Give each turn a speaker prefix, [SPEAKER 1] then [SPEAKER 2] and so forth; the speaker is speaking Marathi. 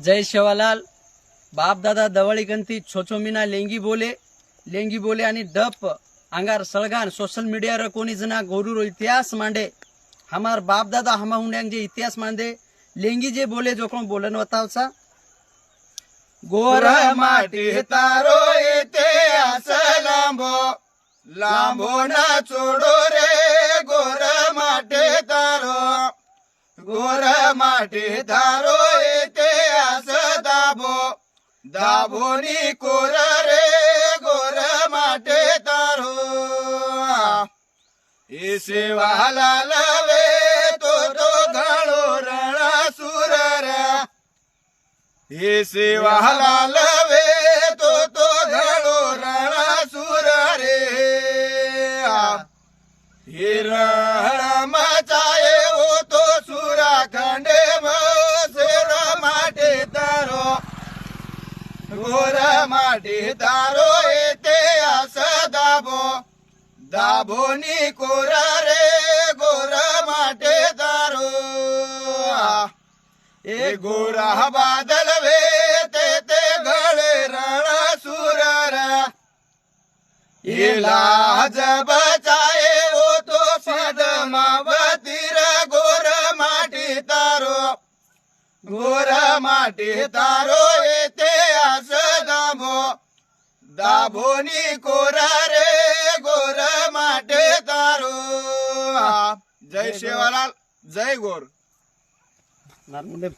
[SPEAKER 1] जय शेवालाल। बाप दादा दवळी गंती छोछोमीना लेंगी बोले आणि डप अंगार सळगान सोशल मीडिया र कोणी जना गोरू इतिहास मांडे हमार बाप दादा हमा हुंड्यांग जे इतिहास मांडे लेंगी जे बोले जो कोण बोलन बतावचा
[SPEAKER 2] गोर माटी तारो इतिहास लांबो लांबो ना चोडो रे गोर माटे तारो गोर माटे तारो इतिहास दाबो दाबोनी कोर रे गोर माटे तारो सेवाला लवे तो घालो रणा सुर रे हे सेवाला लवे तो घालो रणा सुर रे हे रण मचाए वो तो सुरा खंडे मसेर माटे तारो गोर माटे तारो येते आस दाबो दाबोनी कोरा रे गोर माटे तारो ए गोरा बादल वे ते गळे रण सुरर ये लाज बचाए वो तो पद्मावतीर गोर माटी तारो गोर माटी तारो येते आस दाबो दाबोनी कोरा रे गोर माटे तारो जय शेवालाल जय गोर।